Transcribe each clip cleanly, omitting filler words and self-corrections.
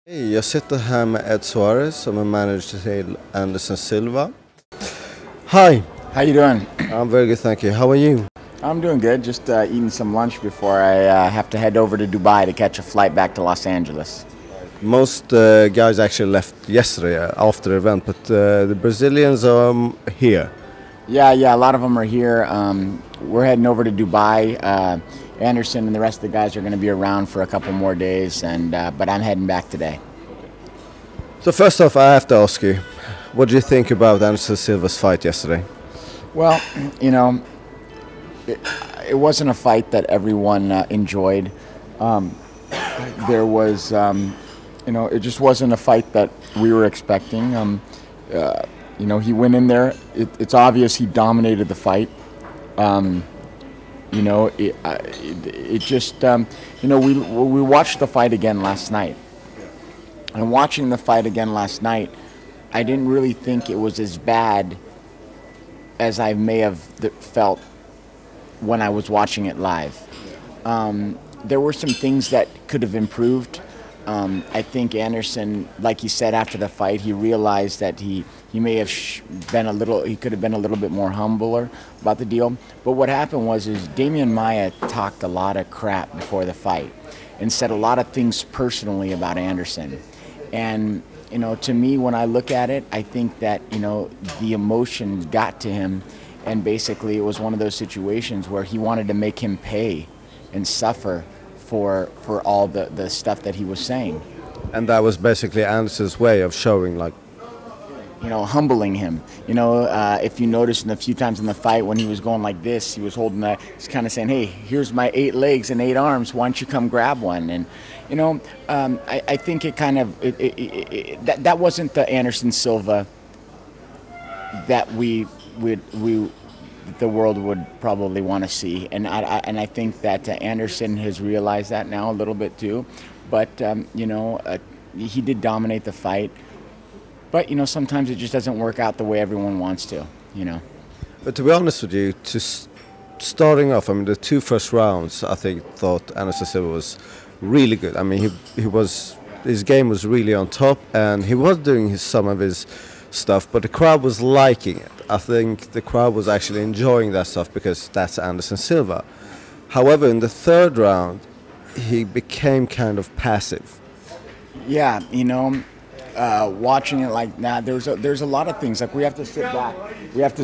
Hej, jag sitter här med Ed Soares som är manager till Anderson SIlva. Hi. How you doing? I'm very good, thank you. How are you? I'm doing good. Just eating some lunch before I have to head over to Dubai to catch a flight back to Los Angeles. Most guys actually left yesterday after the event, but the Brazilians are here. Yeah, a lot of them are here. We're heading over to Dubai. Anderson and the rest of the guys are going to be around for a couple more days, but I'm heading back today. So first off, I have to ask you, what do you think about Anderson SIlva's fight yesterday? Well, you know, it wasn't a fight that everyone enjoyed. There was, it just wasn't a fight that we were expecting. He went in there. It's obvious he dominated the fight. We watched the fight again last night. And watching the fight again last night, I didn't really think it was as bad as I may have felt when I was watching it live. There were some things that could have improved. I think Anderson, like he said after the fight, he realized that he may have he could have been a little bit more humbler about the deal. But what happened was Demain Maia talked a lot of crap before the fight and said a lot of things personally about Anderson. And, to me, when I look at it, I think that, the emotions got to him, and basically it was one of those situations where he wanted to make him pay and suffer for all the stuff that he was saying. And that was basically Anderson's way of showing, humbling him. If you notice in the few times in the fight when he was going like this, he was holding that, he's kind of saying, hey, here's my 8 legs and 8 arms, why don't you come grab one? And, I think it kind of, that wasn't the Anderson SIlva that the world would probably want to see, and I think that Anderson has realized that now a little bit too. But he did dominate the fight. But sometimes it just doesn't work out the way everyone wants to. But to be honest with you, starting off, the 2 first rounds, I thought Anderson SIlva was really good. His game was really on top, and he was doing some of his stuff, but the crowd was liking it. I think the crowd was actually enjoying that stuff because that's Anderson SIlva. However, in the 3rd round, he became kind of passive. Yeah, watching it like that, there's a lot of things. Like we have to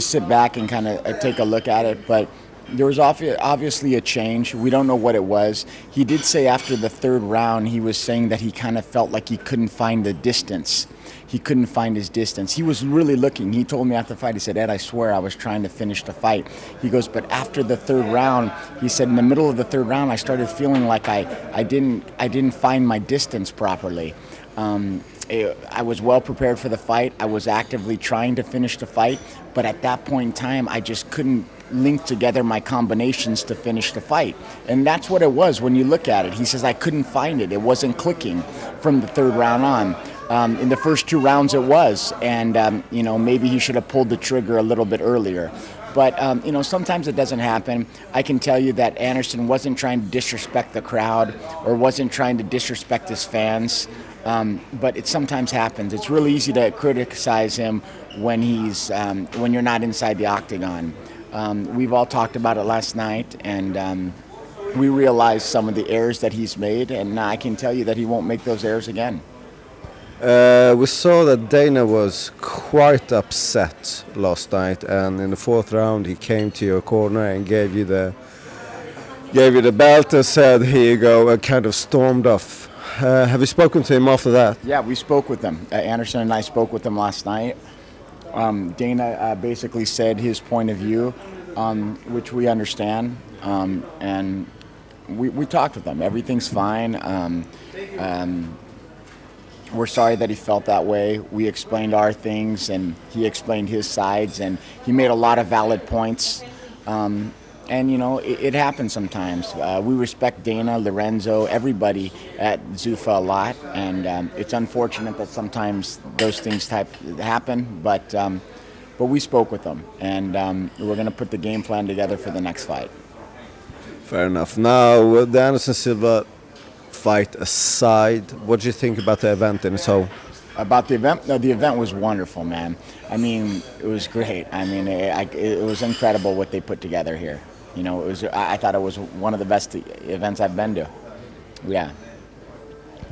sit back and kind of take a look at it. But there was obviously a change. We don't know what it was. He did say after the 3rd round, he was saying that he kind of felt like he couldn't find the distance. He couldn't find his distance. He was really looking. He told me after the fight, he said, Ed, I swear I was trying to finish the fight. He goes, but after the 3rd round, he said, in the middle of the 3rd round, I started feeling like I didn't find my distance properly. I was well prepared for the fight. I was actively trying to finish the fight, but at that point in time, I just couldn't link together my combinations to finish the fight. And that's what it was when you look at it. He says, I couldn't find it. It wasn't clicking from the 3rd round on. In the first 2 rounds it was, and maybe he should have pulled the trigger a little bit earlier. But sometimes it doesn't happen. I can tell you that Anderson wasn't trying to disrespect the crowd or wasn't trying to disrespect his fans. But it sometimes happens. It's really easy to criticize him when you're not inside the octagon. We've all talked about it last night, and we realized some of the errors that he's made, and I can tell you that he won't make those errors again. We saw that Dana was quite upset last night, and in the 4th round he came to your corner and gave you the belt and said, here you go, and kind of stormed off. Have you spoken to him after that? Yeah, we spoke with him. Anderson and I spoke with him last night. Dana basically said his point of view, which we understand, and we talked with him. Everything's fine. We're sorry that he felt that way. We explained our things, and he explained his sides, and he made a lot of valid points. It happens sometimes. We respect Dana, Lorenzo, everybody at Zuffa a lot, and it's unfortunate that sometimes those things happen, but we spoke with them, and we're going to put the game plan together for the next fight. Fair enough. Now, the Anderson SIlva fight aside, what do you think about the event in its whole? About the event? No, the event was wonderful, man. I mean, it was great. I mean, it was incredible what they put together here. You know, it was. I thought it was one of the best events I've been to. Yeah.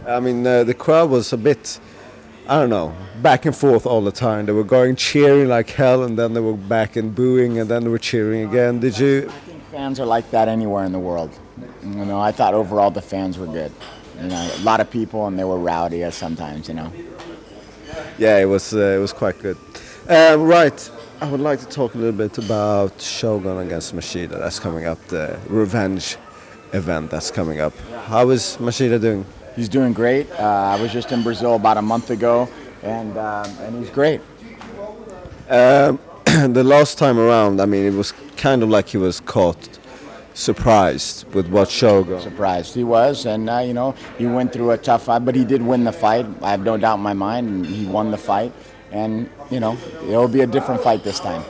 I mean, the crowd was a bit, I don't know, back and forth all the time. They were going cheering like hell, and then they were back and booing, and then they were cheering again. Did you? I think fans are like that anywhere in the world. You know, I thought overall the fans were good. You know, a lot of people, and they were rowdy as sometimes. You know. Yeah, it was quite good. Right, I would like to talk a little bit about Shogun against Machida. That's coming up, the revenge event that's coming up. How is Machida doing? He's doing great. I was just in Brazil about a month ago, and he's great. The last time around, I mean, it was kind of like he was caught surprised with what Shogun. Surprised he was, and you know, he went through a tough fight, but he did win the fight. I have no doubt in my mind, and he won the fight. And you know, it'll be a different fight this time.